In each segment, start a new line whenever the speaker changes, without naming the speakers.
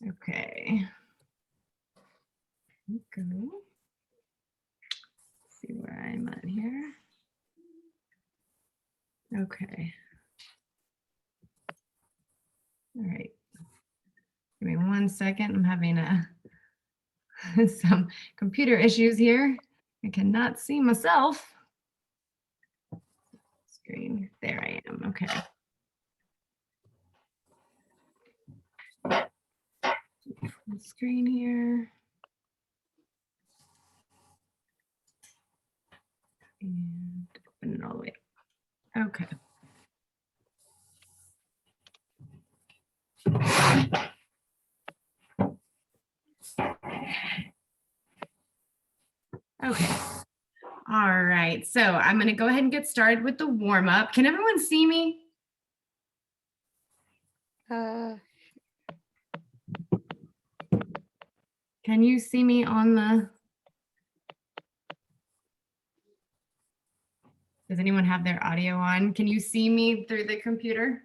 Okay. Okay. Let's see where I'm at here. Okay. All right. Give me 1 second. I'm having some computer issues here. I cannot see myself. Screen. There I am. Okay. Full screen here. And open it all the way up. Okay. Okay. All right. So I'm going to go ahead and get started with the warm up. Can everyone see me? Can you see me on the? Does anyone have their audio on? Can you see me through the computer?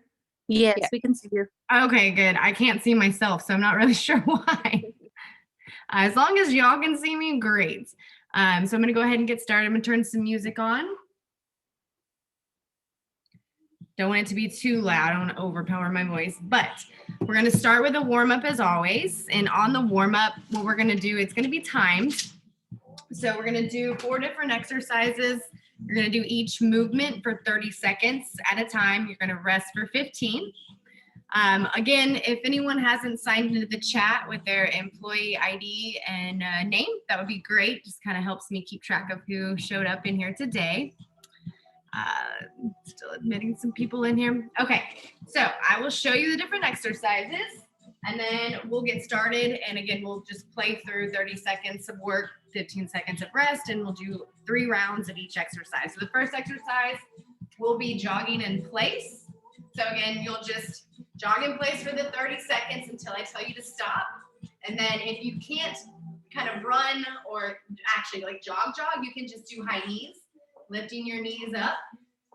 Yes, we can see you.
Okay, good. I can't see myself, so I'm not really sure why. As long as y'all can see me, great. So I'm going to go ahead and get started. I'm going to turn some music on. Don't want it to be too loud. I don't want to overpower my voice, but we're going to start with a warm up as always. And on the warm up, what we're going to do, it's going to be timed. So we're going to do 4 different exercises. You're going to do each movement for 30 seconds at a time. You're going to rest for 15. Again, if anyone hasn't signed into the chat with their employee ID and name, that would be great. Just kind of helps me keep track of who showed up in here today. Still admitting some people in here. Okay, so I will show you the different exercises and then we'll get started. And again, we'll just play through 30 seconds of work, 15 seconds of rest, and we'll do 3 rounds of each exercise. So the first exercise will be jogging in place. So again, you'll just jog in place for the 30 seconds until I tell you to stop. And then if you can't kind of run or actually like jog, you can just do high knees, lifting your knees up.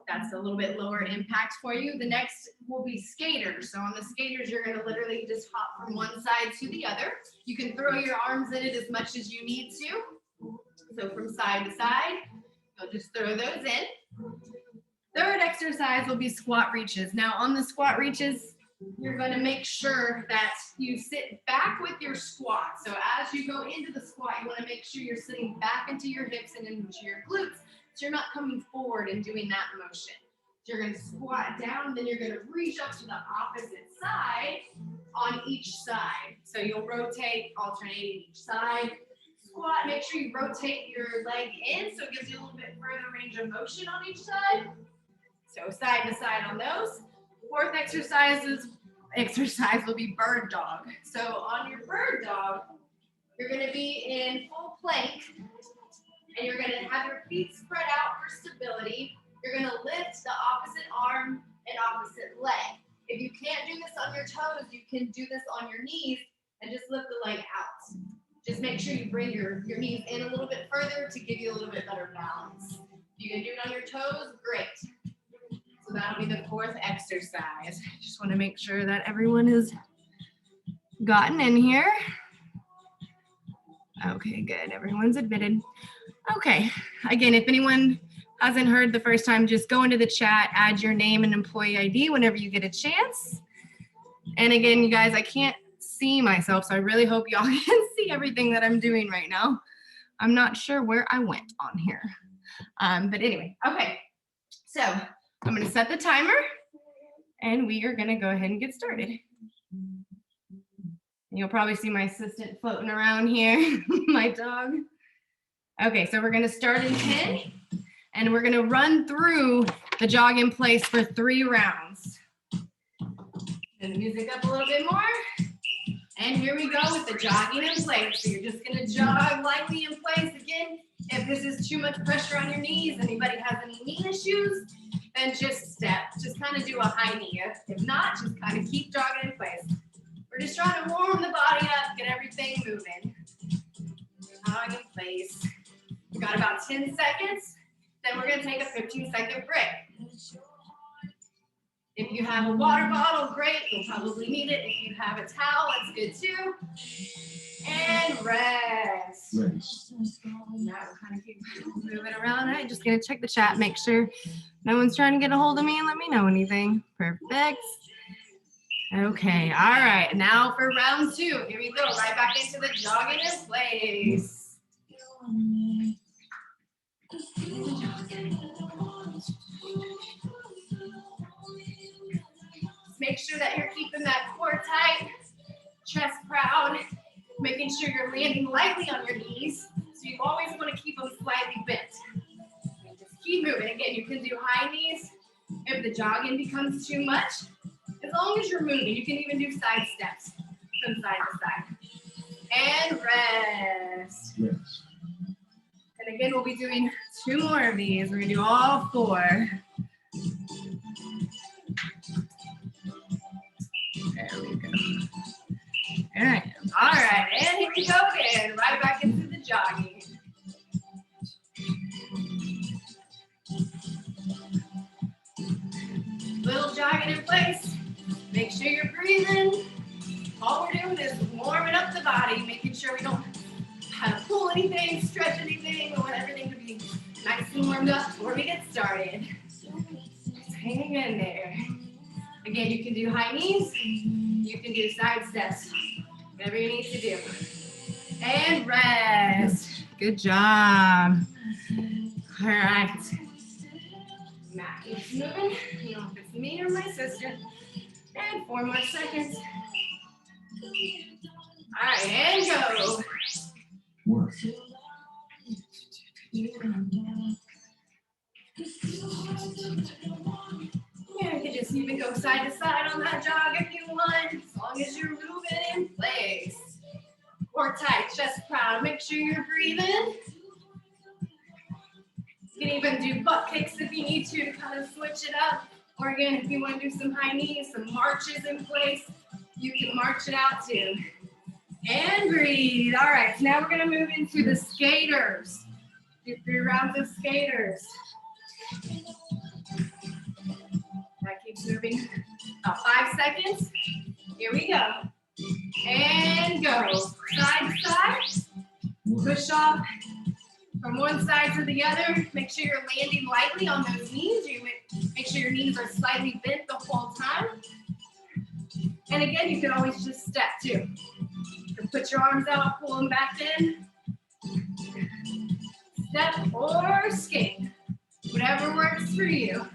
That's a little bit lower impact for you. The next will be skaters. So on the skaters, you're going to literally just hop from one side to the other. You can throw your arms in it as much as you need to. So from side to side, you'll just throw those in. Third exercise will be squat reaches. Now on the squat reaches, you're going to make sure that you sit back with your squat. So as you go into the squat, you want to make sure you're sitting back into your hips and into your glutes. So you're not coming forward and doing that motion. So you're going to squat down, then you're going to reach up to the opposite side on each side. So you'll rotate, alternating each side. Squat, make sure you rotate your leg in so it gives you a little bit further range of motion on each side. So side to side on those. Fourth exercise will be bird dog. So on your bird dog, you're going to be in full plank. And you're going to have your feet spread out for stability. You're going to lift the opposite arm and opposite leg. If you can't do this on your toes, you can do this on your knees and just lift the leg out. Just make sure you bring your knees in a little bit further to give you a little bit better balance. If you can do it on your toes, great. So that'll be the fourth exercise. Just want to make sure that everyone has gotten in here. Okay, good. Everyone's admitted. Okay, again, if anyone hasn't heard the first time, just go into the chat, add your name and employee ID whenever you get a chance. And again, you guys, I can't see myself, so I really hope y'all can see everything that I'm doing right now. I'm not sure where I went on here. But anyway, okay. So I'm going to set the timer, and we are going to go ahead and get started. You'll probably see my assistant floating around here, my dog. Okay, so we're gonna start in 10, and we're gonna run through the jog in place for 3 rounds. And the music up a little bit more. And here we go with the jogging in place. So you're just gonna jog lightly in place. Again, if this is too much pressure on your knees, anybody has any knee issues, then just step. Just kind of do a high knee. If not, just kind of keep jogging in place. We're just trying to warm the body up, get everything moving. Jog in place. We've got about 10 seconds. Then we're going to take a 15-second break. If you have a water bottle, great. You'll probably need it. If you have a towel, that's good too. And rest. Now we'll kind of keep moving around. All right, just gonna check the chat, make sure no one's trying to get a hold of me and let me know anything. Perfect. Okay, all right. Now for round 2. Here we go. Right back into the jogging in place. Make sure that you're keeping that core tight, chest proud, making sure you're landing lightly on your knees. So you always want to keep them slightly bent. And just keep moving. Again, you can do high knees if the jogging becomes too much. As long as you're moving, you can even do side steps from side to side. And rest. And again, we'll be doing 2 more of these. We're going to do all 4. There we go. All right. All right. And here we go again. Right back into the jogging. Little jogging in place. Make sure you're breathing. All we're doing is warming up the body, making sure we don't have to pull anything, stretch anything. We want everything to be nice and warmed up before we get started. Just hang in there. Again, you can do high knees. You can do side steps. Whatever you need to do. And rest. Good job. All right. Mat keeps moving. You know if it's me or my sister. And 4 more seconds. All right, and go. Yeah, you can just even go side to side on that jog if you want, as long as you're moving in place. Core tight, chest proud. Make sure you're breathing. You can even do butt kicks if you need to kind of switch it up. Or again, if you want to do some high knees, some marches in place, you can march it out too. And breathe. All right, so now we're going to move into the skaters. Do 3 rounds of skaters. That keeps moving. About 5 seconds. Here we go. And go. Side to side. Push off from one side to the other. Make sure you're landing lightly on those knees. Make sure your knees are slightly bent the whole time. And again, you can always just step too. You can put your arms out, pull them back in. Step or skate. Whatever works for you.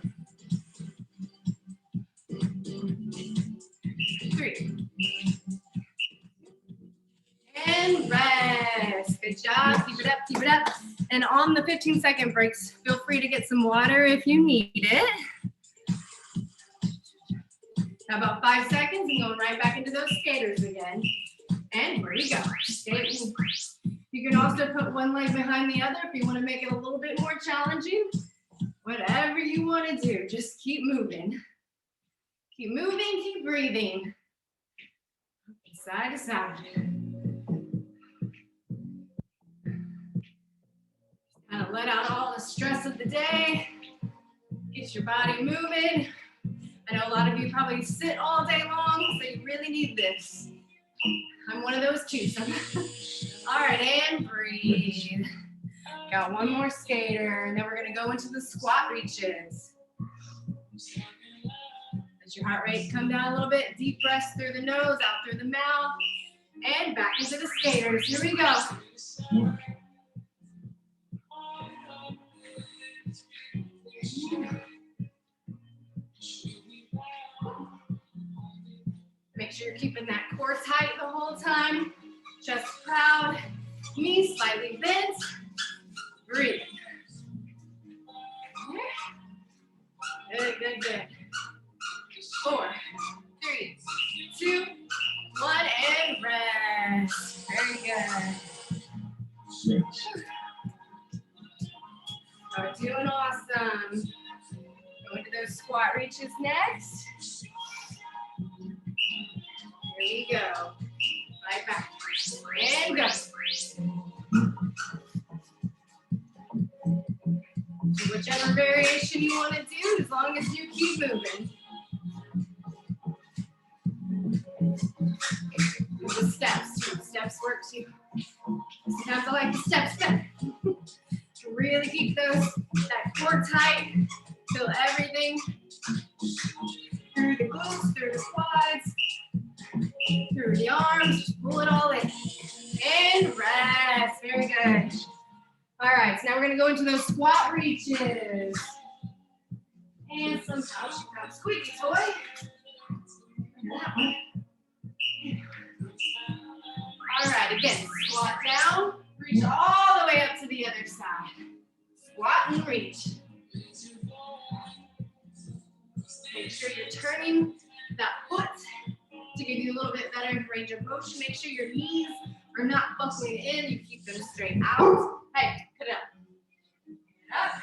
3. And rest. Good job. Keep it up, keep it up. And on the 15-second breaks, feel free to get some water if you need it. Now about 5 seconds and going right back into those skaters again. And here you go. You can also put one leg behind the other if you want to make it a little bit more challenging. Whatever you want to do, just keep moving. Keep moving, keep breathing. Side to side. Kind of let out all the stress of the day. Get your body moving. I know a lot of you probably sit all day long, so you really need this. I'm one of those too. So. All right, and breathe. Got one more skater, and then we're gonna go into the squat reaches. Let your heart rate come down a little bit. Deep breaths through the nose, out through the mouth, and back into the skaters. Here we go. Make sure you're keeping that core tight the whole time. Chest proud, knees slightly bent. Breathe. Good, good, good. 4, 3, 2, 1, and rest. Very good. We're doing awesome. Go into those squat reaches next. Here we go. Right back. And go. Whichever variation you want to do, as long as you keep moving. works you. Sometimes I like the steps better. Really keep that core tight. Feel everything through the glutes, through the quads, through the arms. Just pull it all in. And rest. Very good. All right, so now we're going to go into those squat reaches. And somehow she got a squeaky toy. That one. All right, again, squat down, reach all the way up to the other side. Squat and reach. Make sure you're turning that foot to give you a little bit better range of motion. Make sure your knees are not buckling in. You keep them straight out. Hey, cut it up. Up.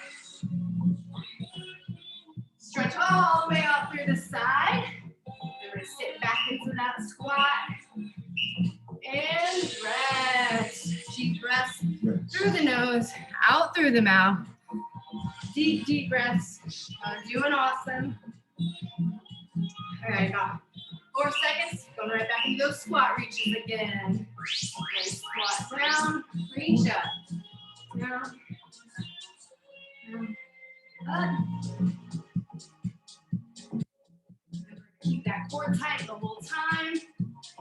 Stretch all the way out through the side. We're going to sit back into that squat. And rest. Deep breaths through the nose, out through the mouth. Deep, deep breaths. Doing awesome. All right, about 4 seconds. Going right back into those squat reaches again. And squat down, reach up. Down, down, up. Keep that core tight the whole time.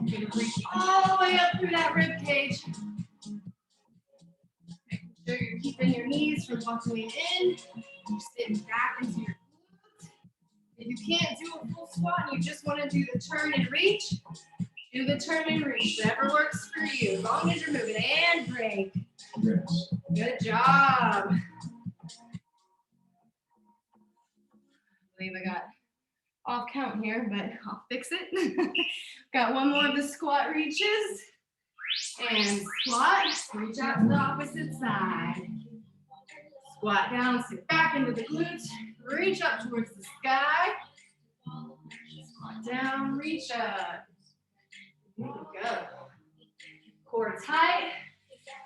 You're gonna reach all the way up through that rib cage. Making sure you're keeping your knees from buckling in. You're sitting back into your glutes. If you can't do a full squat and you just want to do the turn and reach, do the turn and reach. Whatever works for you, as long as you're moving. And break.
Yes.
Good job. I believe I got off count here, but I'll fix it. Got one more of the squat reaches. And squat, reach out to the opposite side. Squat down, sit back into the glutes. Reach up towards the sky. Squat down, reach up. There we go. Core tight.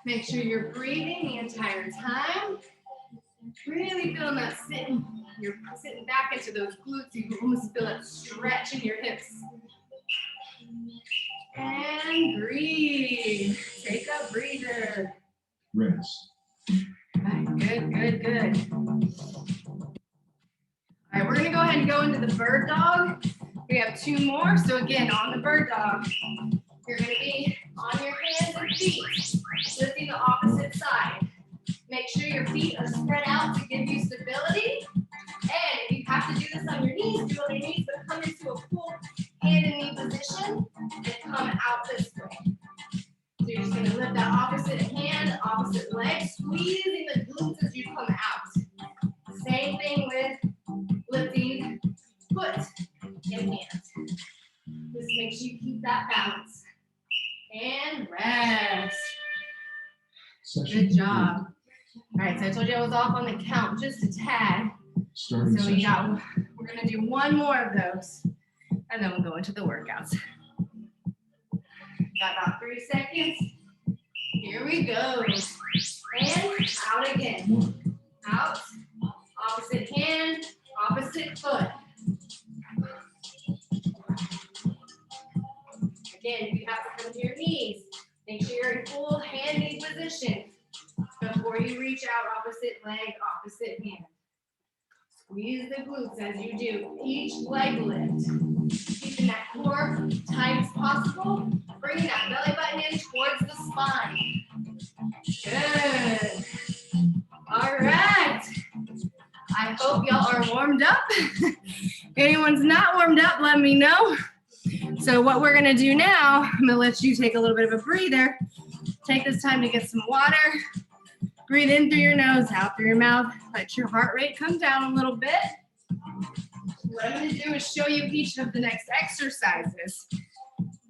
Make sure you're breathing the entire time. Really feeling that sitting. You're sitting back into those glutes. You can almost feel that stretch in your hips. And breathe. Take a breather.
Rest.
All right, good, good, good. All right, we're gonna go ahead and go into the bird dog. We have 2 more. So again, on the bird dog, you're gonna be on your hands and feet, lifting the opposite side. Make sure your feet are spread out to give you stability. And if you have to do this on your knees, do it on your knees, but come into a full hand and knee position and come out this way. So you're just gonna lift that opposite hand, opposite leg, squeezing the glutes as you come out. Same thing with lifting foot and hand. Just make sure you keep that balance. And rest. Good job. All right, so I told you I was off on the count just a tad. So we're gonna do 1 more of those, and then we'll go into the workouts. Got about 3 seconds. Here we go. And out again. Out. Opposite hand, opposite foot. Again, if you have to come to your knees, make sure you're in full hand-knee position before you reach out opposite leg, opposite hand. Squeeze the glutes as you do each leg lift. Keeping that core tight as possible. Bringing that belly button in towards the spine. Good. All right. I hope y'all are warmed up. If anyone's not warmed up, let me know. So what we're gonna do now, I'm gonna let you take a little bit of a breather. Take this time to get some water. Breathe in through your nose, out through your mouth. Let your heart rate come down a little bit. What I'm gonna do is show you each of the next exercises.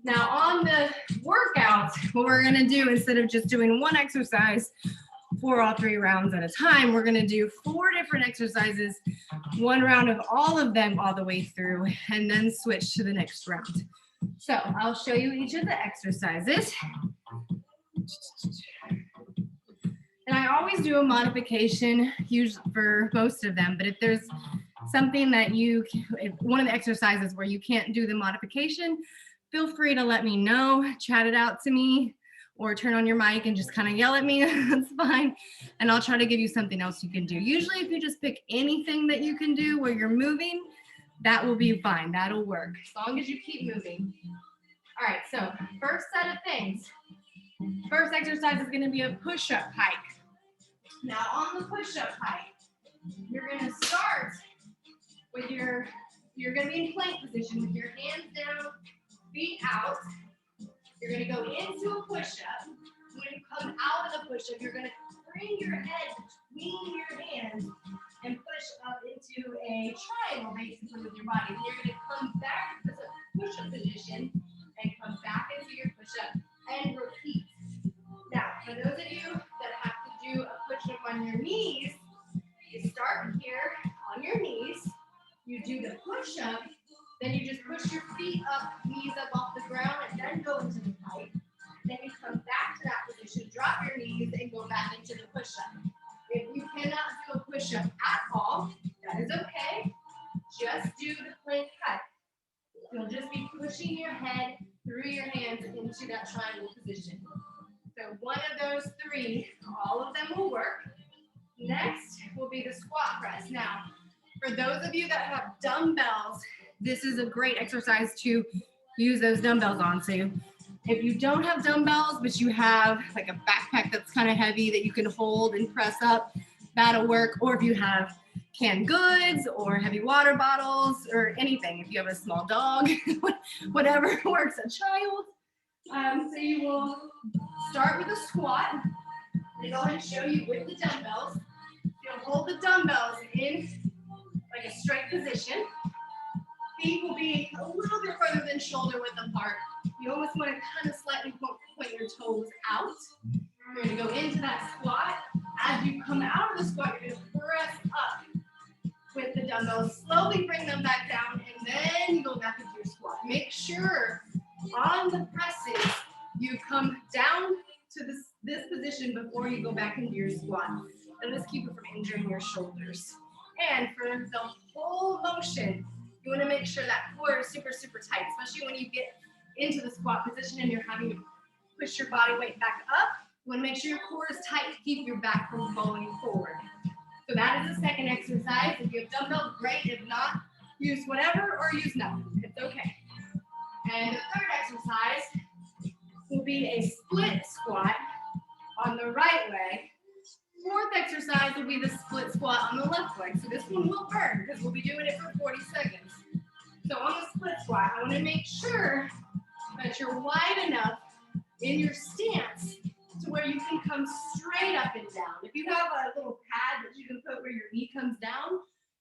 Now on the workout, what we're gonna do, instead of just doing one exercise for all 3 rounds at a time, we're gonna do 4 different exercises, 1 round of all of them all the way through, and then switch to the next round. So I'll show you each of the exercises. And I always do a modification, usually for most of them, but if there's something that one of the exercises where you can't do the modification, feel free to let me know, chat it out to me, or turn on your mic and just kind of yell at me. That's fine. And I'll try to give you something else you can do. Usually if you just pick anything that you can do where you're moving, that will be fine. That'll work as long as you keep moving. All right, so first set of things. First exercise is going to be a push-up hike. Now on the push-up hike, you're going to start with you're going to be in plank position with your hands down, feet out. You're going to go into a push-up. When you come out of the push-up, you're going to bring your head between your hands and push up into a triangle basically with your body. Then you're going to come back to the push-up position and come back into your push-up and repeat. Now, for those of you that have to do a push-up on your knees, you start here on your knees, you do the push-up, then you just push your feet up, knees up off the ground, and then go into the pike. Then you come back to that position, drop your knees, and go back into the push-up. If you cannot do a push-up at all, that is okay. Just do the plank hike. You'll just be pushing your head through your hands into that triangle position. So one of those three, all of them will work. Next will be the squat press. Now, for those of you that have dumbbells, this is a great exercise to use those dumbbells on. So if you don't have dumbbells, but you have like a backpack that's kind of heavy that you can hold and press up, that'll work. Or if you have canned goods or heavy water bottles or anything, if you have a small dog, whatever works, a child. So you will start with a squat. I'm going to go ahead and show you with the dumbbells. You'll hold the dumbbells in like a straight position. Feet will be a little bit further than shoulder width apart. You almost want to kind of slightly point your toes out. You're going to go into that squat. As you come out of the squat, you're going to press up with the dumbbells. Slowly bring them back down, and then you go back into your squat. Make sure on the presses, you come down to this position before you go back into your squat. It'll just keep you from injuring your shoulders. And for the whole motion, you want to make sure that core is super, super tight, especially when you get into the squat position and you're having to push your body weight back up. You want to make sure your core is tight to keep your back from falling forward. So that is the second exercise. If you have dumbbells, great. If not, use whatever or use none. It's okay. And the third exercise will be a split squat on the right leg. Fourth exercise will be the split squat on the left leg. So this one will burn because we'll be doing it for 40 seconds. So on the split squat, I want to make sure that you're wide enough in your stance to where you can come straight up and down. If you have a little pad that you can put where your knee comes down,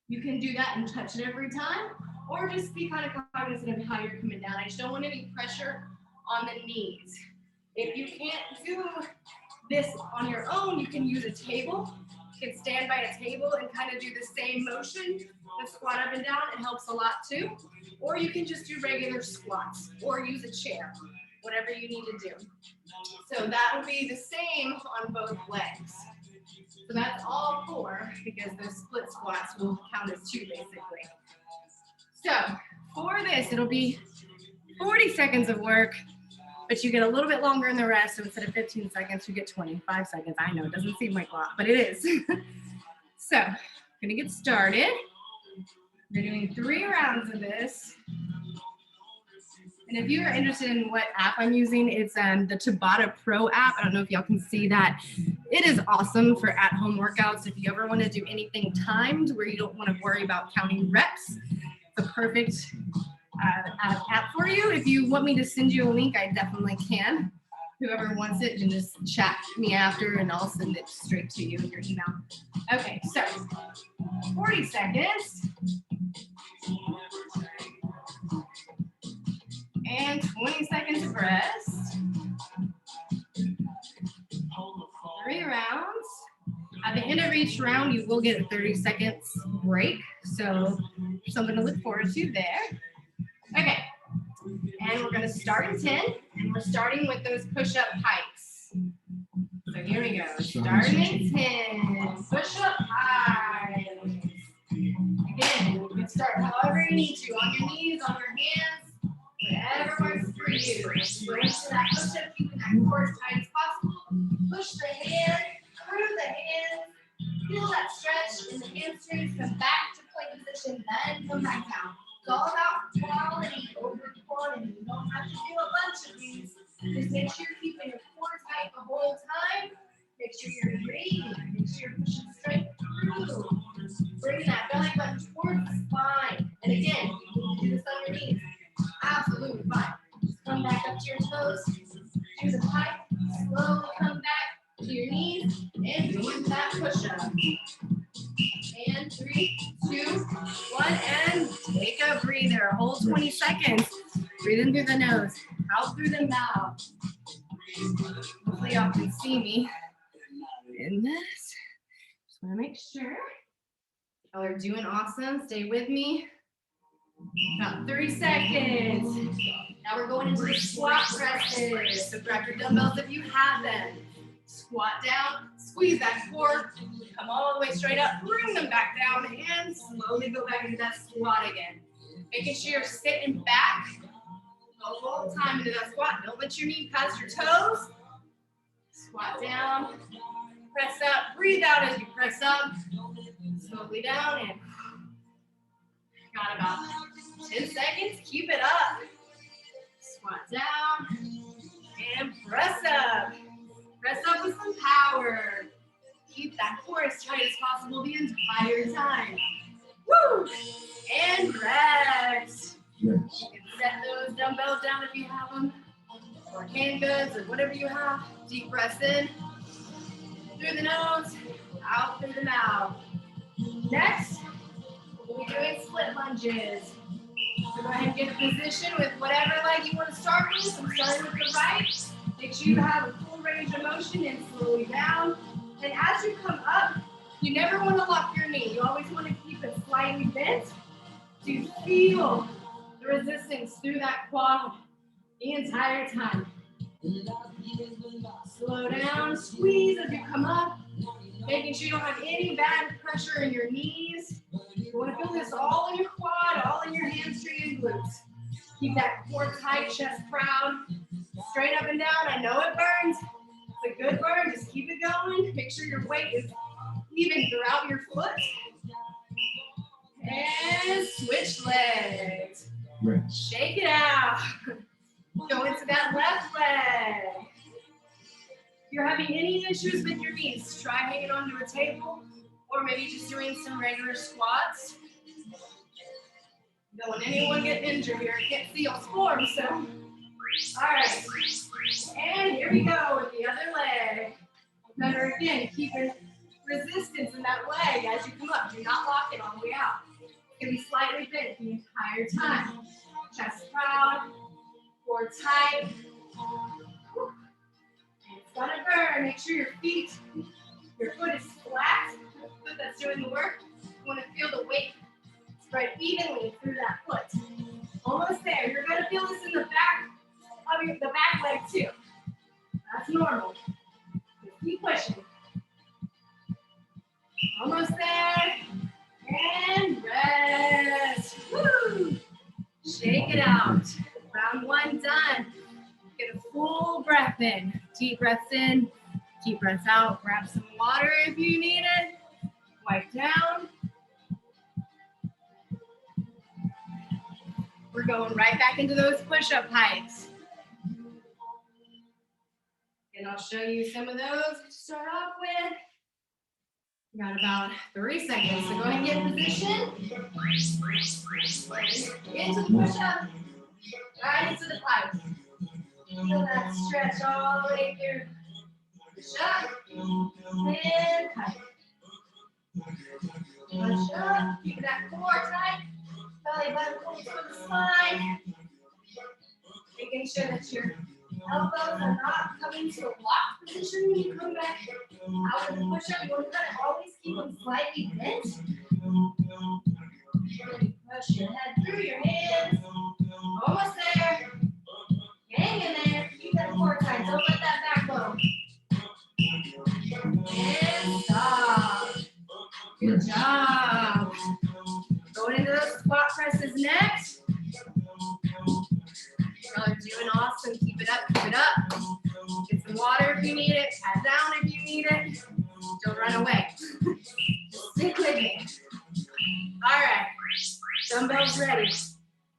you can do that and touch it every time, or just be kind of cognizant of how you're coming down. I just don't want any pressure on the knees. If you can't do this on your own, you can use a table. You can stand by a table and kind of do the same motion, the squat up and down. It helps a lot too. Or you can just do regular squats or use a chair, whatever you need to do. So that will be the same on both legs. So that's all four because those split squats will count as two basically. So for this, it'll be 40 seconds of work, but you get a little bit longer in the rest. So instead of 15 seconds, you get 25 seconds. I know it doesn't seem like a lot, but it is. So I'm gonna get started. We're doing 3 rounds of this. And if you're interested in what app I'm using, it's the Tabata Pro app. I don't know if y'all can see that. It is awesome for at-home workouts. If you ever want to do anything timed where you don't want to worry about counting reps, it's a perfect app for you. If you want me to send you a link, I definitely can. Whoever wants it, can just chat me after and I'll send it straight to you in your email. Okay, so 40 seconds. And 20 seconds of rest. 3 rounds. At the end of each round, you will get a 30 seconds break. So something to look forward to there. Okay. And we're going to start in 10. And we're starting with those push-up hikes. So here we go. Starting in 10. Push-up hikes. Again, you can start however you need to. On your knees, on your hands. Whatever works for you. Go into that push-up, keeping that core as tight as push the hand through the hands. Feel that stretch in the hamstrings. Come back to plank position, then come back down. It's all about quality over quantity. You don't have to do a bunch of these. Just make sure you're keeping your core tight the whole time. Make sure you're breathing. Make sure you're pushing straight through. Bring that belly button towards the spine. And again, you can do this on your knees. Absolutely fine. Just come back up to your toes. Do the pike. Slowly come back to your knees and do that push-up. And 3, 2, 1, and take a breather. Hold 20 seconds. Breathe in through the nose, out through the mouth. Hopefully y'all can see me in this. Just want to make sure y'all are doing awesome. Stay with me. About 30 seconds. Now we're going into the squat presses. So grab your dumbbells if you have them. Squat down, squeeze that core, come all the way straight up, bring them back down, and slowly go back into that squat again. Making sure you're sitting back the whole time into that squat. Don't let your knee pass your toes. Squat down, press up, breathe out as you press up, slowly down, and got about 10 seconds. Keep it up. Squat down, and press up. Press up with some power. Keep that core as tight as possible the entire time. Woo! And rest. You can set those dumbbells down if you have them, or handguns, or whatever you have. Deep breaths in, through the nose, out through the mouth. Next, we'll be doing split lunges. So go ahead and get a position with whatever leg you want to start with. I'm starting with the right. Make sure you have a full range of motion and slowly down. And as you come up, you never want to lock your knee. You always want to keep it slightly bent to feel the resistance through that quad the entire time. Slow down, squeeze as you come up, making sure you don't have any bad pressure in your knees. You want to feel this all in your quad, all in your hamstring and glutes. Keep that core tight, chest proud. Straight up and down. I know it burns. It's a good burn. Just keep it going. Make sure your weight is even throughout your foot. And switch legs. Shake it out. Go into that left leg. If you're having any issues with your knees, try hanging onto a table or maybe just doing some regular squats. Don't want anyone get injured here. I can't see y'all's form, so. All right. And here we go with the other leg. Remember, again, keeping resistance in that leg as you come up. Do not lock it all the way out. It's going to be slightly bent the entire time. Chest proud, core tight. And it's going to burn. Make sure your foot is flat. The foot that's doing the work. You want to feel the weight spread evenly through that foot. Almost there. You're going to feel this in the back of the back leg too. That's normal. Just keep pushing. Almost there. And rest. Woo! Shake it out. Round 1 done. Get a full breath in. Deep breaths in. Deep breaths out. Grab some water if you need it. Wipe down. We're going right back into those push-up hikes. And I'll show you some of those to start off with. We got about 3 seconds, so go ahead and get in position. Into the push-up, right into the pike. Feel that stretch all the way through. Push-up, and pike. Push-up, keep that core tight. Belly button pulls for the spine. Making sure that your elbows are not coming to a locked position when you come back out of the push-up. You want to kind of always keep them slightly bent. Really push your head through your hands. Almost there. Hang in there. Keep that core tight. Don't let that back go. And stop. Good job. Going into those squat presses next. Y'all are doing awesome. Keep it up, keep it up. Get some water if you need it. Pat down if you need it. Don't run away. Stick with me. All right. Dumbbells ready.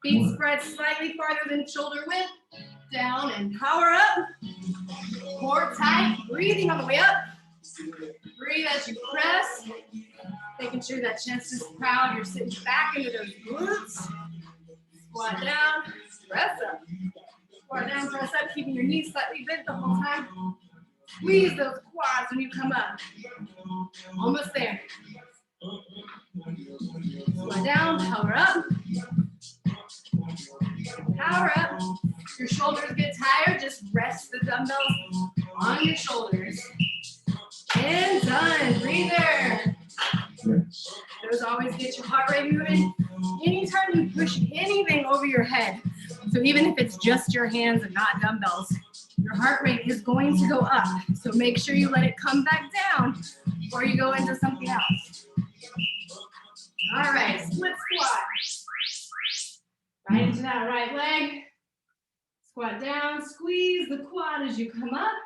Feet spread slightly farther than shoulder width. Down and power up. Core tight. Breathing on the way up. Breathe as you press. Making sure that chest is proud. You're sitting back into those glutes. Squat down. Press up. Squat down, press up. Keeping your knees slightly bent the whole time. Squeeze those quads when you come up. Almost there. Squat down, power up. Power up. Your shoulders get tired, just rest the dumbbells on your shoulders. And done. Breather.
Rest.
Those always get your heart rate moving. Anytime you push anything over your head, so even if it's just your hands and not dumbbells, your heart rate is going to go up. So make sure you let it come back down before you go into something else. All right, split squat. Right into that right leg. Squat down, squeeze the quad as you come up.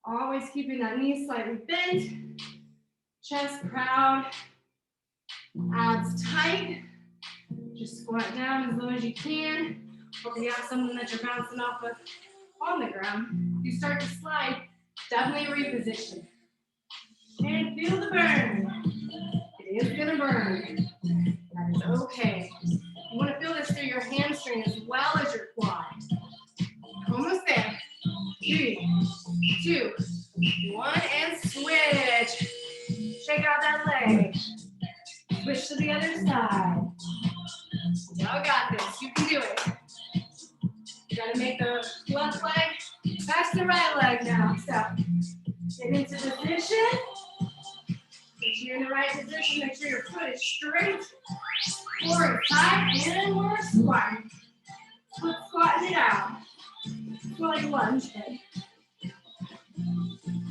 Always keeping that knee slightly bent. Chest proud. Abs tight. Just squat down as low as you can. Or if you have something that you're bouncing off of on the ground, you start to slide, definitely reposition. And feel the burn. It is gonna burn. That is okay. You wanna feel this through your hamstring as well as your quad. Almost there. 3, 2, 1, and switch. Shake out that leg. Switch to the other side. Y'all got this. You can do it. You gotta make the left leg match the right leg now. So get into position. Make sure you're in the right position. Make sure your foot is straight. Forward, side, and we're squatting. Foot squatting it out. It's like a lunge.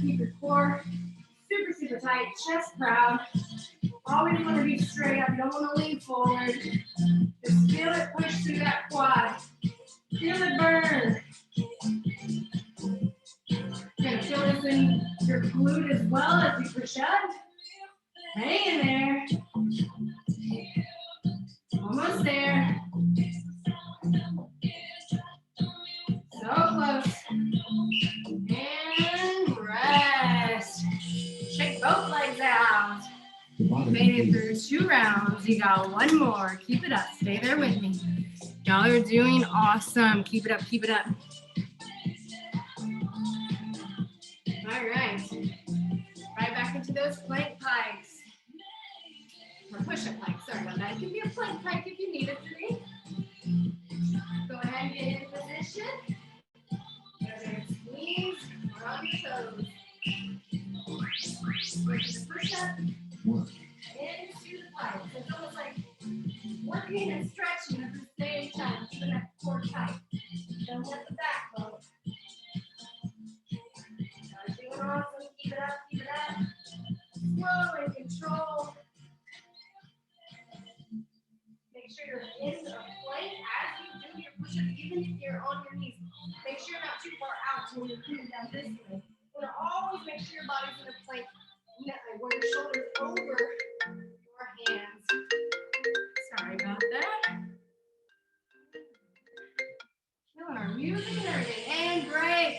Keep your core super, super tight. Chest proud. Always want to be straight up. You don't want to lean forward. Just feel it push through that quad. Feel it burn. You're going to feel this in your glute as well as you push up. Hang in there. Almost there. So close. And rest. Shake both legs out. You made it through 2 rounds. You got 1 more. Keep it up. Stay there with me. Y'all are doing awesome. Keep it up. Keep it up. All right. Right back into those plank pikes. Or push-up pikes. Sorry about that. It can be a plank pike if you need it to be. Go ahead and get in position. Whether it's squeeze or on your toes. Push up. Into the pike. So it's almost like working and stretching at the same time. Keeping that core tight. Don't let the back go. Doing awesome. Keep it up. Keep it up. Slow and control. Make sure you're in the plank as you do your push-up, even if you're on your knees. Make sure you're not too far out so when you're coming down this way. You want to always make sure your body's in a plank where your shoulders over your hands. Sorry about that. Killing our music and everything. And break.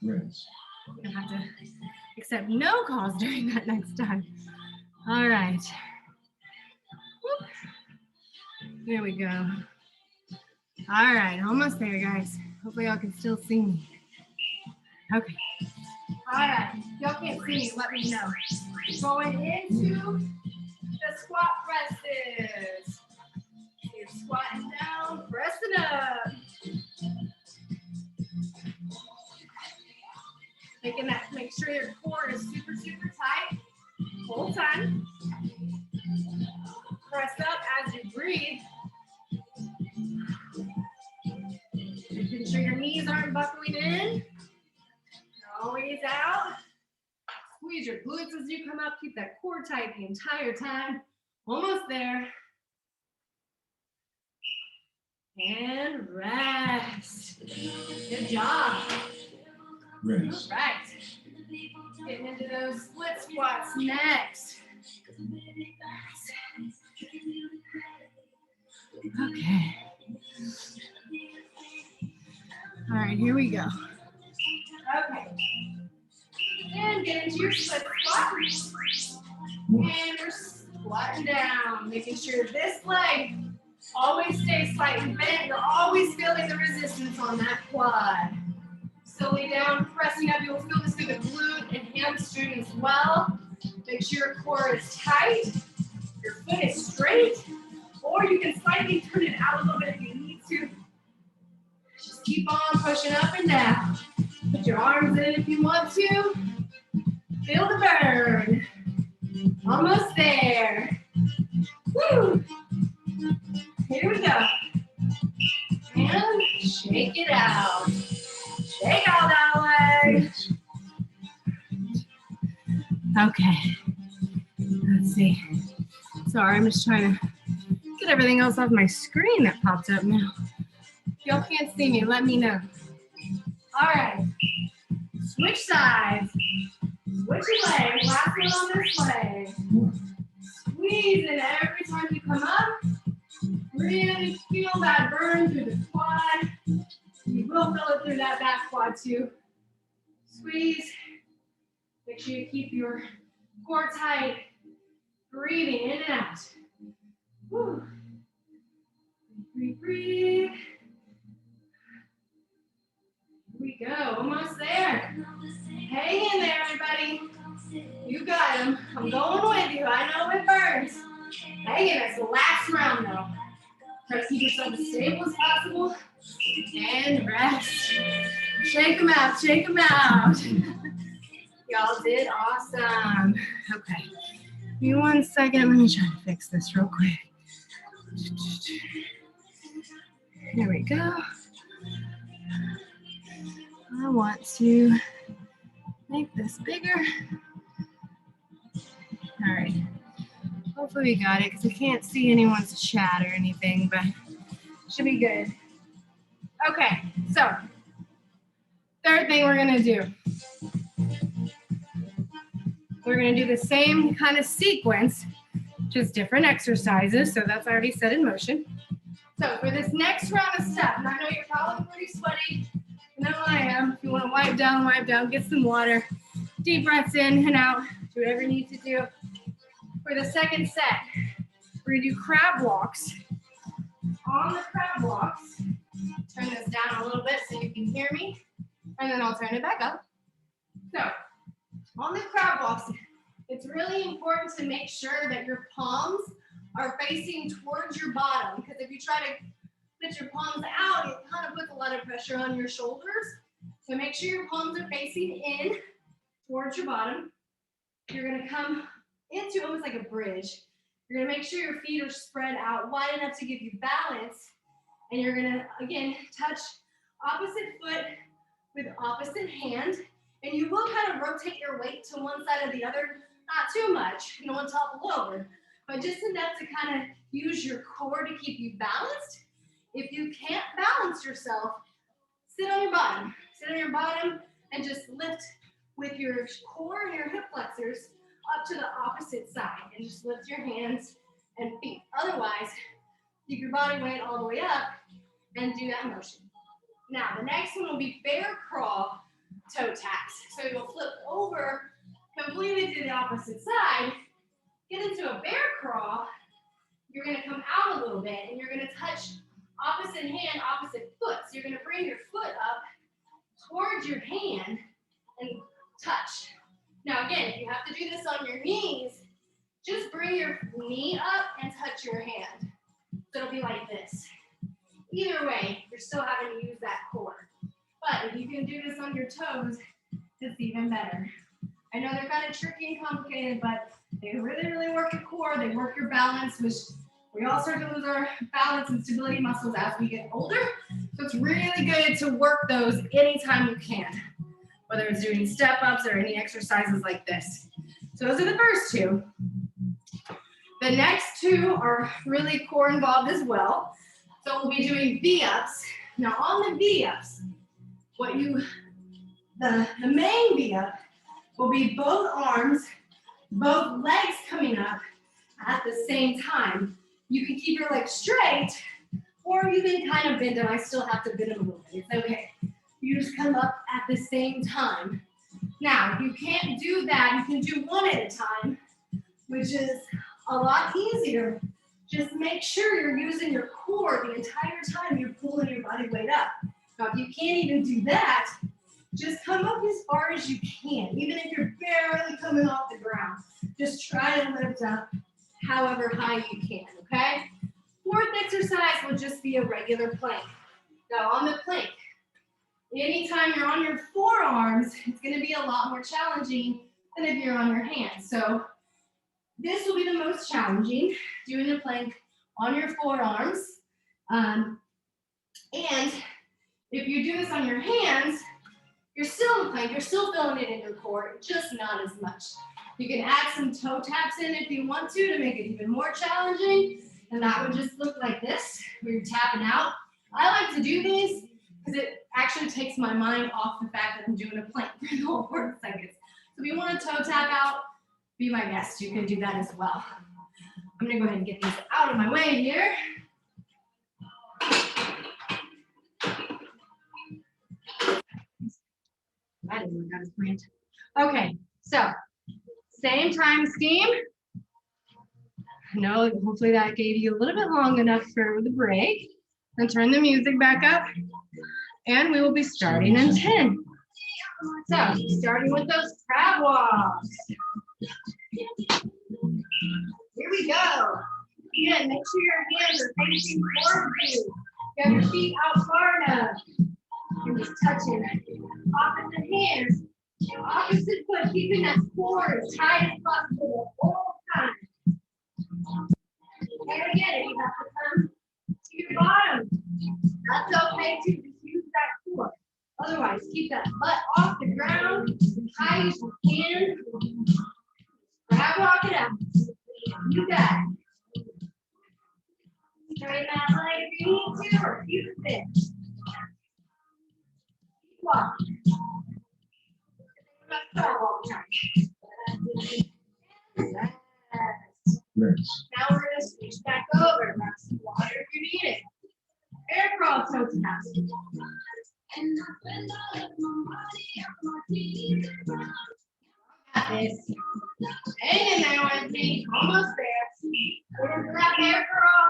Rest.
We're going to have to accept no calls during that next time. All right. Whoop. There we go. All right, almost there, guys. Hopefully y'all can still see me. Okay. All right, y'all can't see me, let me know. Going into the squat presses. You're squatting down, pressing up. Make sure your core is super, super tight. Whole time. Press up as you breathe. Making sure your knees aren't buckling in. Always out. Squeeze your glutes as you come up. Keep that core tight the entire time. Almost there. And rest. Good job.
rinse,
Right. Getting into those split squats next. Okay. All right, here we go. Okay. And get into your split squat. And we're squatting down, making sure this leg always stays slightly bent. You're always feeling the resistance on that quad. Slowly down, pressing up. You'll feel this through the glute and hamstring as well. Make sure your core is tight, your foot is straight, or you can slightly turn it out a little bit if you need to. Just keep on pushing up and down. Put your arms in if you want to. Feel the burn. Almost there. Woo! Here we go. And shake it out. Shake out that leg.
rinse,
Okay. Let's see. Sorry, I'm just trying to get everything else off my screen that popped up now. If y'all can't see me, let me know. All right. Switch sides. Switch your legs. Last one on this leg. Squeeze it every time you come up. Really feel that burn through the quad. You will feel it through that back quad too. Squeeze. Make sure you keep your core tight. Breathing in and out. Whew. Breathe, breathe. Here we go. Almost there. Hang in there, everybody. You got him. I'm going with you. I know it burns. Hang in. It's the last round, though. Try to keep yourself as stable as possible. And rest. Shake them out. Shake them out. Y'all did awesome. Okay. Give me 1 second. Let me try to fix this real quick. There we go. I want to make this bigger. All right. Hopefully we got it because I can't see anyone's chat or anything, but should be good. Okay, so third thing we're gonna do. We're gonna do the same kind of sequence, just different exercises. So that's already set in motion. So for this next round of steps, and I know you're probably pretty sweaty. I know I am. If you want to wipe down, get some water. Deep breaths in and out. Do whatever you need to do. For the second set, we're going to do crab walks. On the crab walks, turn this down a little bit so you can hear me, and then I'll turn it back up. So, on the crab walks, it's really important to make sure that your palms are facing towards your bottom, because if you try to put your palms out, it kind of puts a lot of pressure on your shoulders. So make sure your palms are facing in towards your bottom. You're going to come into almost like a bridge. You're going to make sure your feet are spread out wide enough to give you balance. And you're going to, again, touch opposite foot with opposite hand. And you will kind of rotate your weight to one side or the other. Not too much. You don't want to topple over. But just enough to kind of use your core to keep you balanced. If you can't balance yourself, sit on your bottom. Sit on your bottom and just lift with your core and your hip flexors up to the opposite side. And just lift your hands and feet. Otherwise, keep your body weight all the way up and do that motion. Now, the next one will be bear crawl toe taps. So you'll flip over completely to the opposite side, get into a bear crawl. You're going to come out a little bit and you're going to touch opposite hand, opposite foot. So you're going to bring your foot up towards your hand and touch. Now again, if you have to do this on your knees, just bring your knee up and touch your hand. So it'll be like this. Either way, you're still having to use that core. But if you can do this on your toes, it's even better. I know they're kind of tricky and complicated, but they really, really work your core. They work your balance, which we all start to lose our balance and stability muscles as we get older. So it's really good to work those anytime you can, whether it's doing step-ups or any exercises like this. So those are the first two. The next two are really core involved as well. So we'll be doing V-ups. Now on the V-ups, what you the main V-up will be both arms, both legs coming up at the same time. You can keep your legs straight, or you can kind of bend them. I still have to bend them a little bit. It's okay. You just come up at the same time. Now, if you can't do that, you can do one at a time, which is a lot easier. Just make sure you're using your core the entire time you're pulling your body weight up. Now, if you can't even do that, just come up as far as you can, even if you're barely coming off the ground. Just try to lift up however high you can, okay? Fourth exercise will just be a regular plank. Now, on the plank, anytime you're on your forearms, it's going to be a lot more challenging than if you're on your hands. So this will be the most challenging, doing a plank on your forearms. And if you do this on your hands, you're still in the plank, you're still feeling it in your core, just not as much. You can add some toe taps in if you want to make it even more challenging. And that would just look like this, where you're tapping out. I like to do these because it actually takes my mind off the fact that I'm doing a plank for the whole 4 seconds. So if you want to toe tap out, be my guest. You can do that as well. I'm gonna go ahead and get these out of my way here. I didn't work out as planned. Okay, so same time scheme. No, hopefully that gave you a little bit long enough for the break. And turn the music back up. And we will be starting in 10. So, starting with those crab walks. Here we go. Again, make sure your hands are facing forward. You have your feet out far enough. You're just touching opposite hands, opposite foot, keeping that core as tight as possible the whole time. And again, if you have to come to your bottom, that's okay too. Just use that core. Otherwise, keep that butt off the ground as high as you can. Grab walk it out. You got it. Straighten that leg if you need to, or keep it fit. Keep walking.
Rest.
Now we're going to switch back over. Grab some water if you need it. Air crawl toe taps. Got this. Hang in there with me. Almost there. We're going to grab air crawl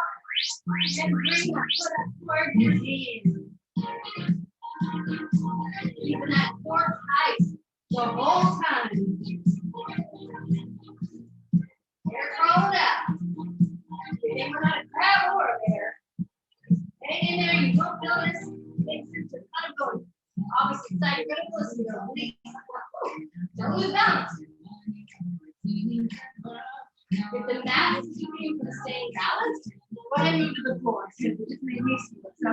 and bring that foot up towards your knees. Keeping that core tight the whole time. Air crawl it out. Getting not a crab or there. Hang in there, you won't feel this. Makes sense to kind of going opposite side. You're going to listen to release. Don't lose balance. If the mat is keeping you from staying balanced, go ahead and move to the floor. It just made me see it. So,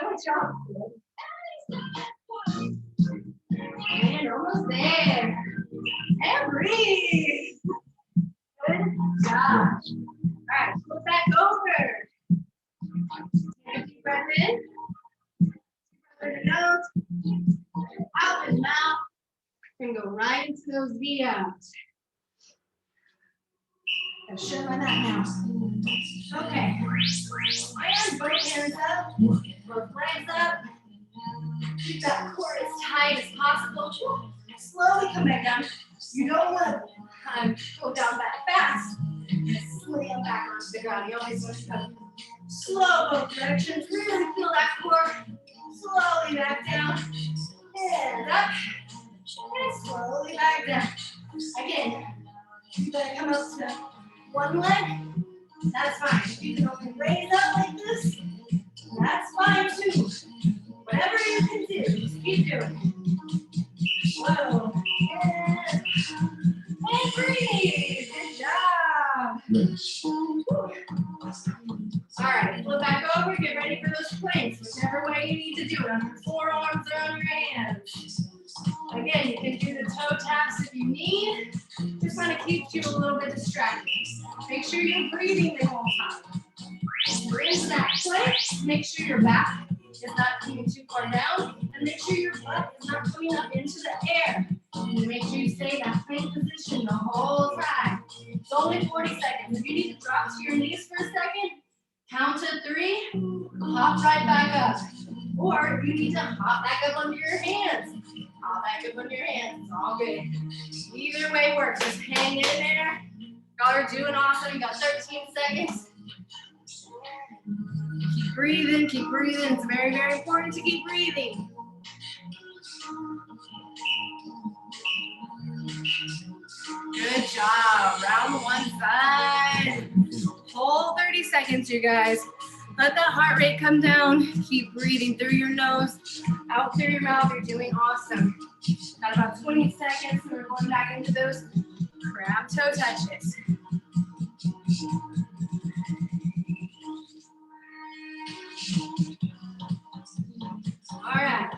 good job. And almost there. And breathe. Good job. All right, flip back over. Take a deep breath in. Through the nose. Out the mouth. And go right into those V-ups. I'll show my mat now. Okay. Both hands up. Both legs up. Keep that core as tight as possible. Slowly come back down. You don't want to go down that fast. Slam back onto the ground. You always want to come slow both directions. Really feel that core. Slowly back down. And up. And slowly back down. Again, you better come up to one leg. That's fine. If you can only raise up like this, that's fine too. Whatever you can do, just keep doing it. Whoa. And breathe. Good job.
Rest.
All right, flip back over. Get ready for those planks, whichever way you need to do it, on your forearms or on your hands. Again, you can do the toe taps if you need. Just kind of keeps you a little bit distracted. Make sure you're breathing the whole time. Bring that plank. Make sure your back is not coming too far down, and make sure your butt is not coming up into the air. You make sure you stay in that plank position the whole time. It's only 40 seconds. If you need to drop to your knees for a second, count to 3, hop right back up. Or if you need to hop back up onto your hands, hop back up onto your hands. It's all good. Either way works. Just hang in there. Y'all are doing awesome. You got 13 seconds. Keep breathing, keep breathing. It's very, very important to keep breathing. Good job. Round one side. Whole 30 seconds, you guys. Let that heart rate come down. Keep breathing through your nose, out through your mouth. You're doing awesome. Got about 20 seconds, and we're going back into those crab toe touches. All right.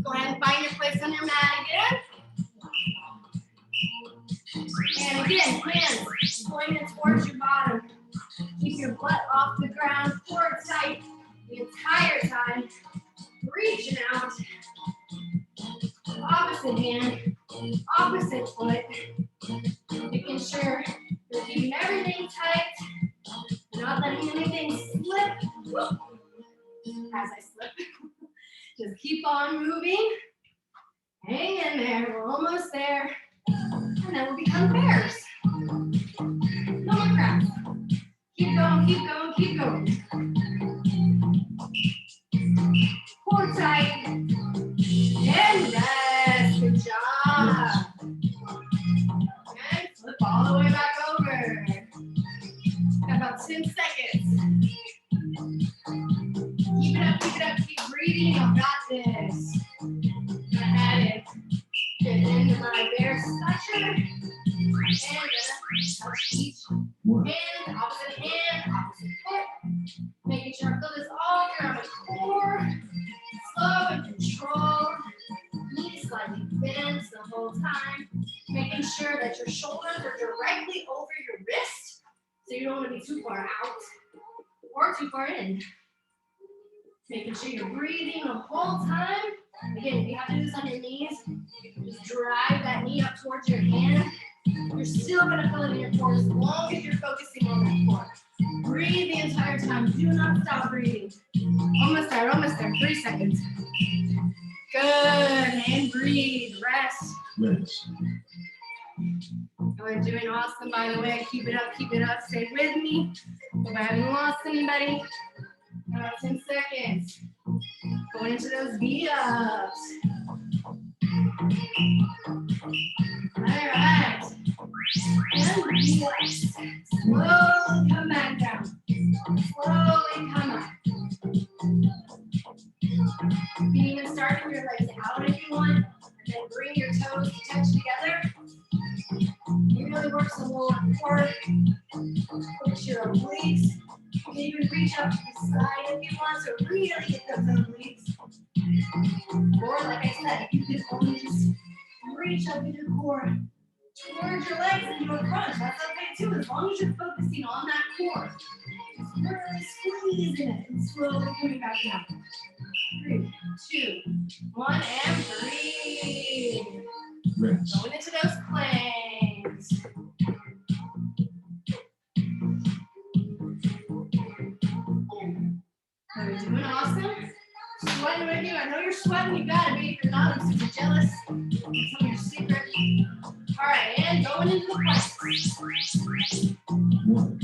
Go ahead and find your place on your mat again. And again, hands pointed towards your bottom. Keep your butt off the ground, core tight the entire time. Reaching out. Opposite hand, opposite foot. Making sure you're keeping everything tight. Not letting anything slip. As I slip. Just keep on moving. Hang in there. We're almost there. And then we'll become bears. No more crabs. Keep going, keep going, keep going. Core tight. And rest. Good job. And flip all the way back over. Got about 10 seconds. Keep it up, keep it up, keep breathing. I've got this. Go ahead and get into my bear stretcher. And touch each hand, opposite foot. Making sure I feel this all around my core. Slow and control. Knees slightly bent the whole time. Making sure that your shoulders are directly over your wrist. So you don't want to be too far out or too far in. Making sure you're breathing the whole time. Again, if you have to do this on your knees, just drive that knee up towards your hand. You're still going to feel it in your core as long as you're focusing on that core. Breathe the entire time. Do not stop breathing. Almost there, almost there. 3 seconds. Good. And breathe. Rest.
Rest.
We're doing awesome, by the way. Keep it up, keep it up. Stay with me. If I haven't lost anybody. About 10 seconds. Going into those V-ups. All right. And relax. Slowly come back down. Slowly come up. You can even start with your legs out if you want, and then bring your toes to touch together. It really works the whole core. Push your obliques. You can even reach up to the side if you want to really get those obliques. Or like I said, you can only just reach up into the core towards your legs and do a crunch. That's okay too, as long as you're focusing on that core. Just really squeezing it and slowly coming back down. 3, 2, 1, and breathe.
Rest.
Going into those planks. We're doing awesome. Sweating with you. I know you're sweating. You gotta be. If you're not, I'm super jealous. That's some of your secret. All right, and going into the planks.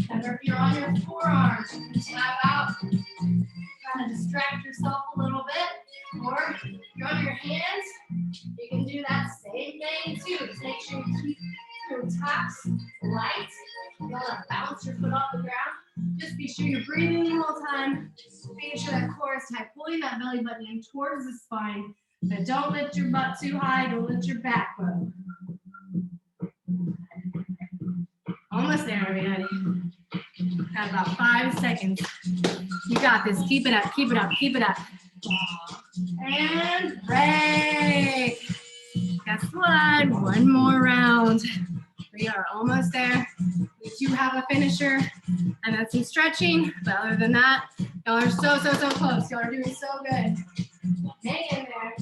Remember, if you're on your forearms, you can tap out. Kind of distract yourself a little bit. Or if you're on your hands, you can do that same thing too. Just make sure you keep your tops light. You don't want to bounce your foot off the ground. Just be sure you're breathing the whole time. Making sure that core is tight. Pulling that belly button in towards the spine. But don't lift your butt too high. Don't lift your back low. Almost there, everybody. Got about 5 seconds. You got this. Keep it up. Keep it up. Keep it up. And break. Guess what? One more round. We are almost there. We do have a finisher, and that's some stretching. But other than that, y'all are so close. Y'all are doing so good. Hang in there.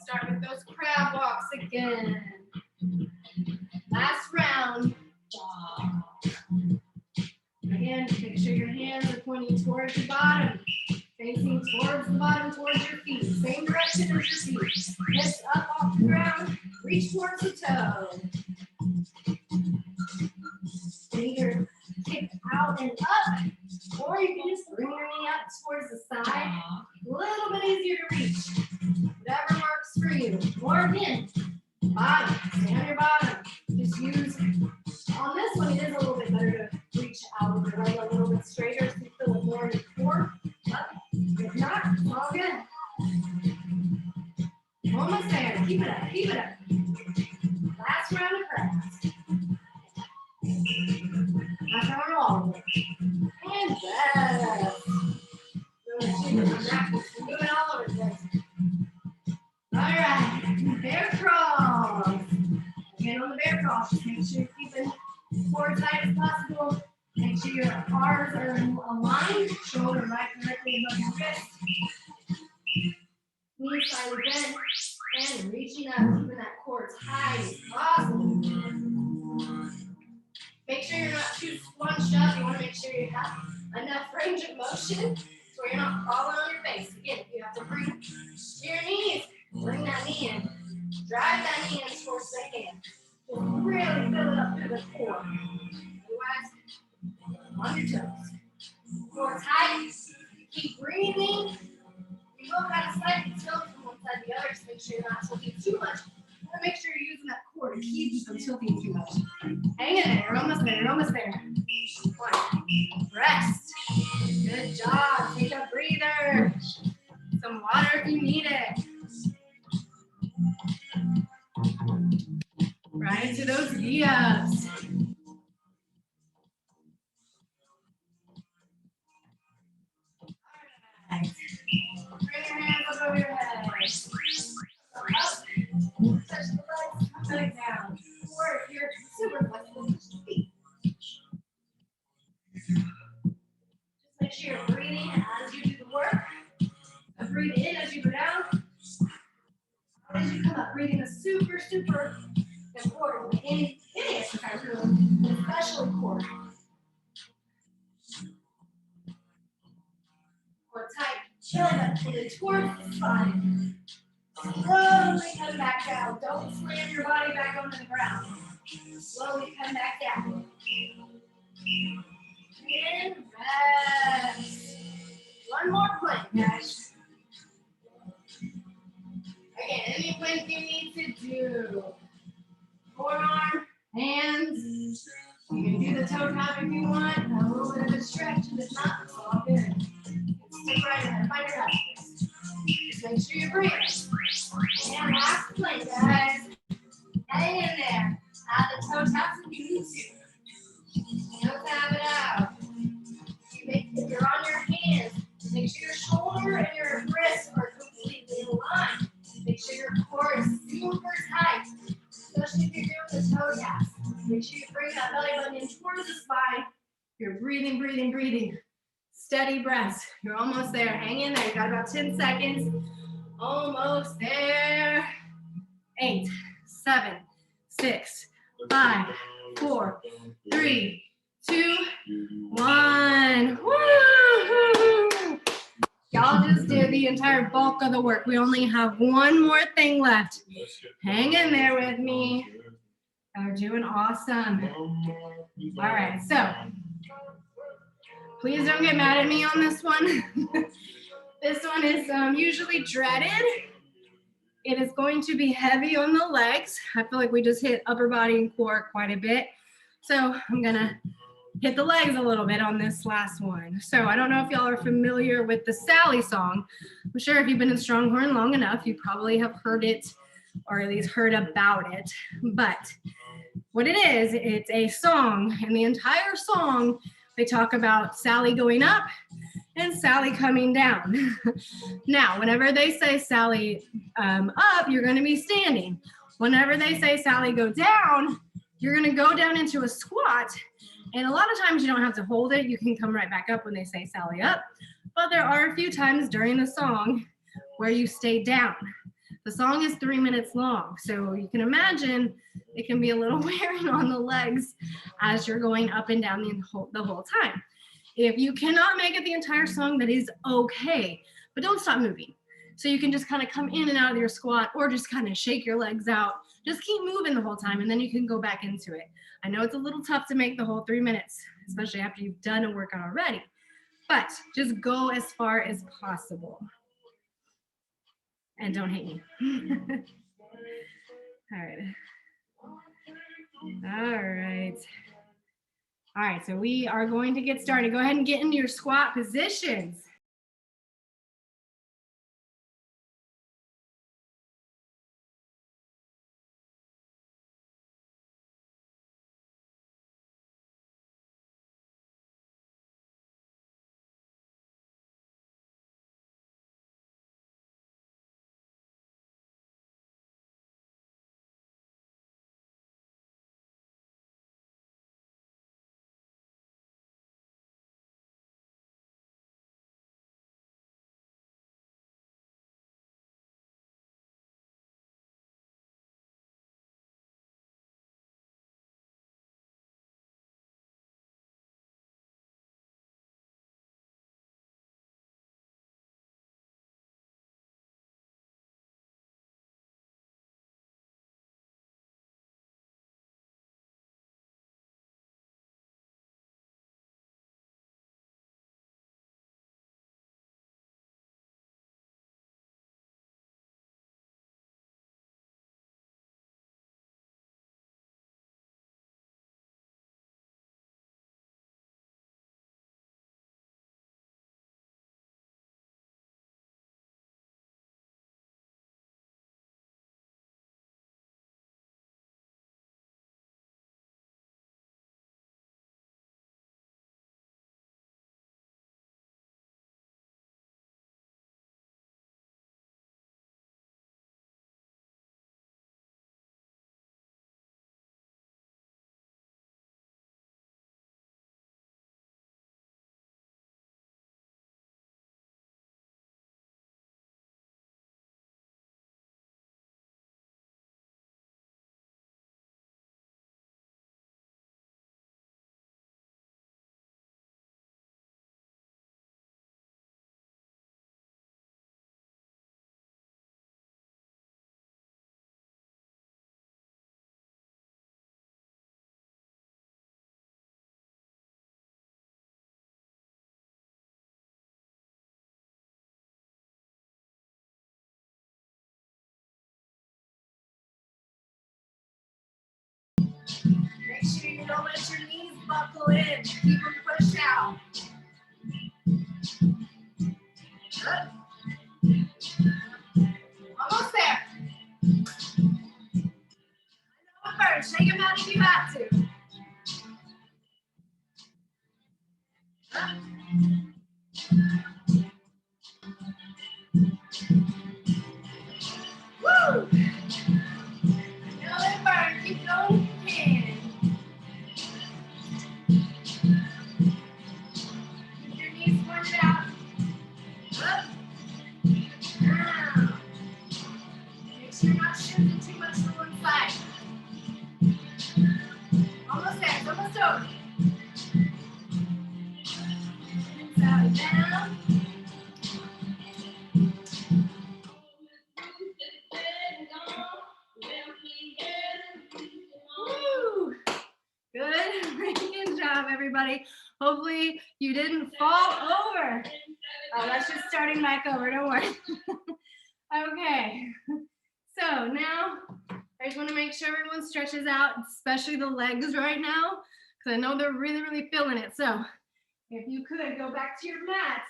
start with those crab walks again. Last round. Jog. Again, make sure your hands are pointing towards the bottom. Facing towards the bottom, towards your feet. Same direction as your feet. Hips up off the ground. Reach towards the toe. Bring your hip out and up. Or you can just bring your knee up towards the side. A little bit easier to reach. Whatever works for you. Or again, bottom. Stay on your bottom. Just use, on this one, it is a little bit better to reach out with your leg a little bit straighter so you feel it more in your core. But if not, it's all good. Almost there. Keep it up. Keep it up. Last round of press. Last round of all. And rest. Do it all over the place. All right. Bear crawl. Again on the bear crawl. Just make sure you're keeping core tight as possible. Make sure your arms are aligned. Shoulder right directly above your wrist. Knees slightly bent. And reaching up, keeping that core tight as possible. Make sure you're not too scrunched up. You want to make sure you have enough range of motion so you're not falling on your face. Again, you have to bring your knees. Bring that knee in. Drive that knee in towards the hand. Just really fill it up through the core. Otherwise, on your toes. Core tight. Keep breathing. You will have a slightly tilt from one side to the other. Just make sure you're not tilting too much. You want to make sure you're using that core to keep from tilting too much. Hang in there. You're almost there. You're almost there. One. Rest. Good job. Take a breather. Some water if you need it. Right into those V-ups. All right. Bring your hands up over your head. Up. Touch the legs. Come back down. Or if you're super flexible, touch the feet. Just make sure you're breathing as you do the work. So breathe in as you go down. As you come up, breathing is super, super important in any exercise, really, especially core. Core tight, belly button pulled towards the spine. Slowly come back down. Don't slam your body back onto the ground. Slowly come back down. And rest. One more plank, guys. Again, any plank you need to do. Forearm, hands. You can do the toe tap if you want. A little bit of a stretch. If it's not, it's all good. Stick right in there. Find your head. Just make sure you breathe. And last plank, guys. Hang in there. Add the toe taps if you need to. Toe tap it out. If you're on your hands, make sure your shoulder and your wrists are completely aligned. Make sure your core is super tight, especially if you're doing the toe taps. Make sure you bring that belly button in towards the spine. You're breathing, breathing, breathing. Steady breaths. You're almost there. Hang in there. You got about 10 seconds. Almost there. 8, 7, 6, 5, 4, 3, 2, 1. Woo! Y'all just did the entire bulk of the work. We only have one more thing left. Hang in there with me. Y'all are doing awesome. All right, so please don't get mad at me on this one. This one is usually dreaded. It is going to be heavy on the legs. I feel like we just hit upper body and core quite a bit. So I'm gonna hit the legs a little bit on this last one. So I don't know if y'all are familiar with the Sally song. I'm sure if you've been in Stronghorn long enough, you probably have heard it or at least heard about it. But what it is, it's a song, and the entire song, they talk about Sally going up and Sally coming down. Now, whenever they say Sally up, you're gonna be standing. Whenever they say Sally go down, you're gonna go down into a squat. And a lot of times you don't have to hold it. You can come right back up when they say Sally up. But there are a few times during the song where you stay down. The song is 3 minutes long, so you can imagine it can be a little wearing on the legs as you're going up and down the whole time. If you cannot make it the entire song, that is okay, but don't stop moving. So you can just kind of come in and out of your squat or just kind of shake your legs out. Just keep moving the whole time and then you can go back into it. I know it's a little tough to make the whole 3 minutes, especially after you've done a workout already, but just go as far as possible. And don't hate me. All right. All right. All right, so we are going to get started. Go ahead and get into your squat positions. Make sure you don't let your knees buckle in. Keep them push out. Good. Almost there. I know it hurts. Shake them out if you have to. Woo! I know it burns. Keep going if you can. Keep your knees pointed out. Up. Down. Make sure you're not shifting too much to one side. Almost there. It's almost over. Inside, down. Woo! Good. Good job, everybody. Hopefully you didn't fall over. Oh, that's just starting back over. Don't worry. Okay. So now I just want to make sure everyone stretches out, especially the legs right now, because I know they're really, really feeling it. So if you could go back to your mat,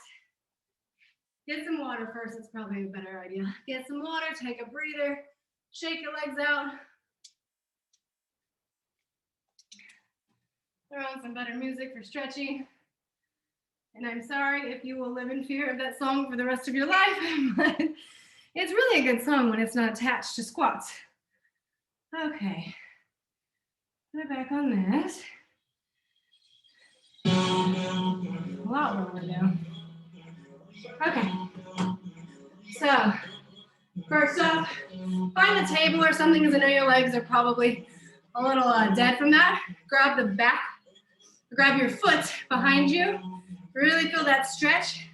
get some water first. That's probably a better idea. Get some water, take a breather, shake your legs out. Throw on some better music for stretching. And I'm sorry if you will live in fear of that song for the rest of your life, but it's really a good song when it's not attached to squats. Okay. Put it back on this. A lot lower down. Okay. So First up, find a table or something because I know your legs are probably a little dead from that. Grab the back, grab your foot behind you. Really feel that stretch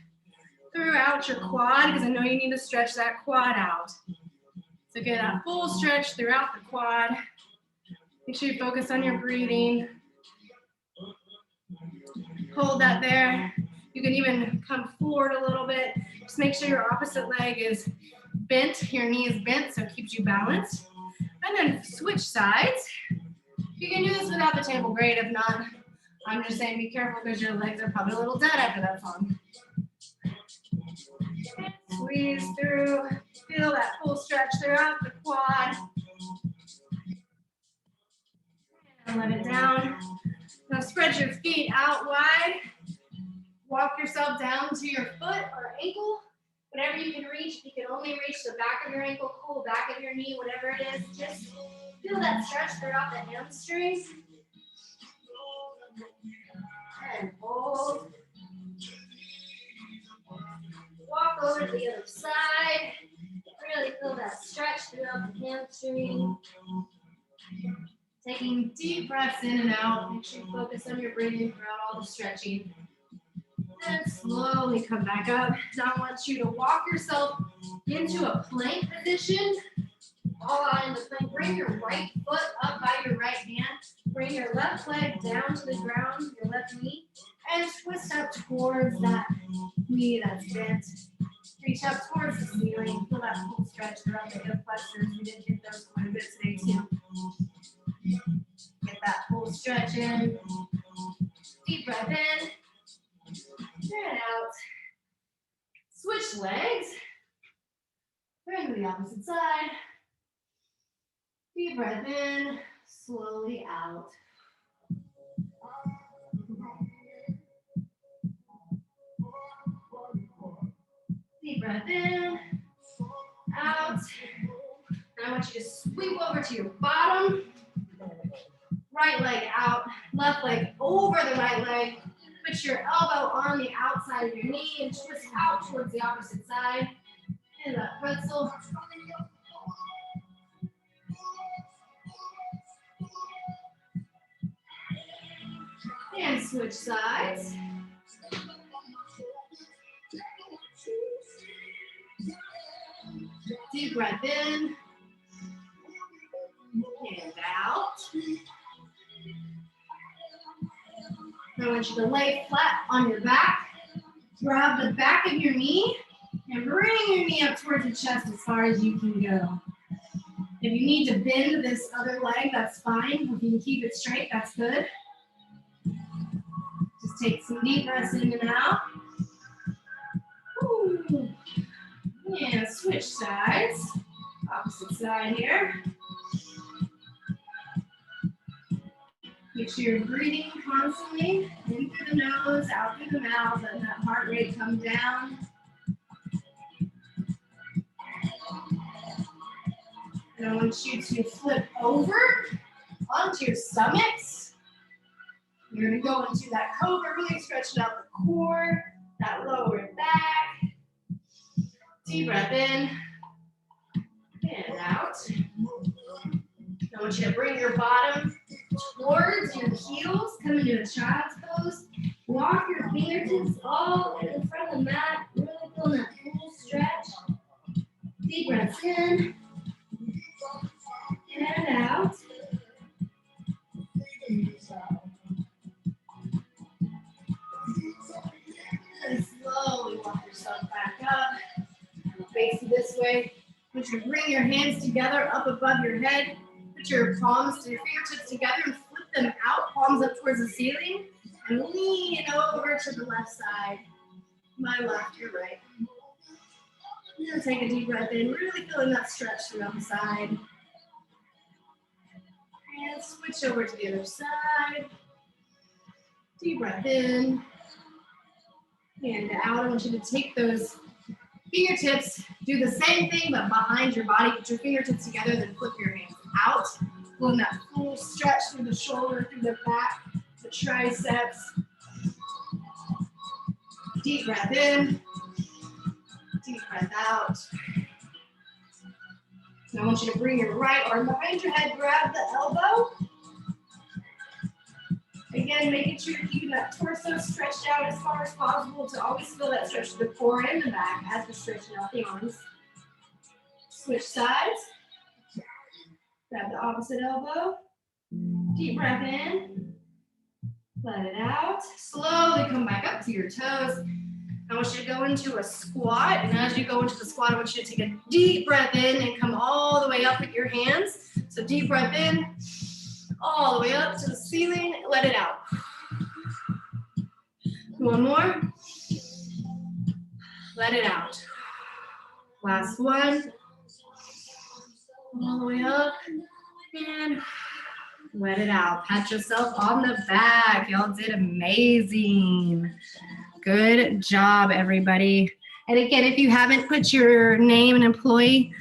throughout your quad because I know you need to stretch that quad out. So get a full stretch throughout the quad. Make sure you focus on your breathing. Hold that there. You can even come forward a little bit. Just make sure your opposite leg is bent, your knee is bent, so it keeps you balanced. And then switch sides. You can do this without the table, great. If not, I'm just saying be careful because your legs are probably a little dead after that song. And squeeze through, feel that full stretch throughout the quad. And let it down. Now spread your feet out wide. Walk yourself down to your foot or ankle. Whatever you can reach, if you can only reach the back of your ankle, cool back of your knee, whatever it is, just feel that stretch throughout the hamstring. And hold. Walk over to the other side. Really feel that stretch throughout the hamstring. Taking deep breaths in and out. Make sure you focus on your breathing throughout all the stretching. And slowly come back up. Now I want you to walk yourself into a plank position. All out in the plank. Bring your right foot up by your right hand. Bring your left leg down to the ground, your left knee, and twist up towards that knee that's bent. Reach up towards the ceiling. Feel that full stretch throughout the hip flexors. We did hit those quite a bit today too. Get that full stretch in. Deep breath in. And out. Switch legs. Turn to the opposite side. Deep breath in. Slowly out. Deep breath in. Out. Now I want you to sweep over to your bottom. Right leg out. Left leg over the right leg. Put your elbow on the outside of your knee and twist out towards the opposite side. And that pretzel. And switch sides. Deep breath in. And out. I want you to lay flat on your back. Grab the back of your knee and bring your knee up towards the chest as far as you can go. If you need to bend this other leg, that's fine. If you can keep it straight, that's good. Just take some deep breaths in and out. Ooh. And switch sides. Opposite side here. Make sure you're breathing constantly, in through the nose, out through the mouth, letting that heart rate come down. And I want you to flip over onto your stomachs. You're going to go into that cobra, really stretching out the core, that lower back. Deep breath in and out. I want you to bring your bottom towards your heels, come into a child's pose. Walk your fingertips all in front of the mat, really feeling that full stretch. Deep breaths in and out. And slowly walk yourself back up. Face this way. I want you to bring your hands together up above your head. Put your palms to your fingertips together and flip them out, palms up towards the ceiling, and lean over to the left side. My left, your right. And take a deep breath in, really feeling that stretch throughout the side. And switch over to the other side. Deep breath in and out. I want you to take those fingertips, do the same thing but behind your body. Put your fingertips together, then flip your hands out. Feeling that full stretch through the shoulder, through the back, the triceps. Deep breath in. Deep breath out. And I want you to bring your right arm behind your head, grab the elbow. Again, making sure you're keeping that torso stretched out as far as possible to always feel that stretch to the core and the back as we're stretching out the arms. Switch sides. Grab the opposite elbow. Deep breath in. Let it out. Slowly come back up to your toes. I want you to go into a squat. And as you go into the squat, I want you to take a deep breath in and come all the way up with your hands. So deep breath in. All the way up to the ceiling, let it out. One more. Let it out. Last one. All the way up and let it out. Pat yourself on the back. Y'all did amazing. Good job, everybody. And again, if you haven't put your name and employee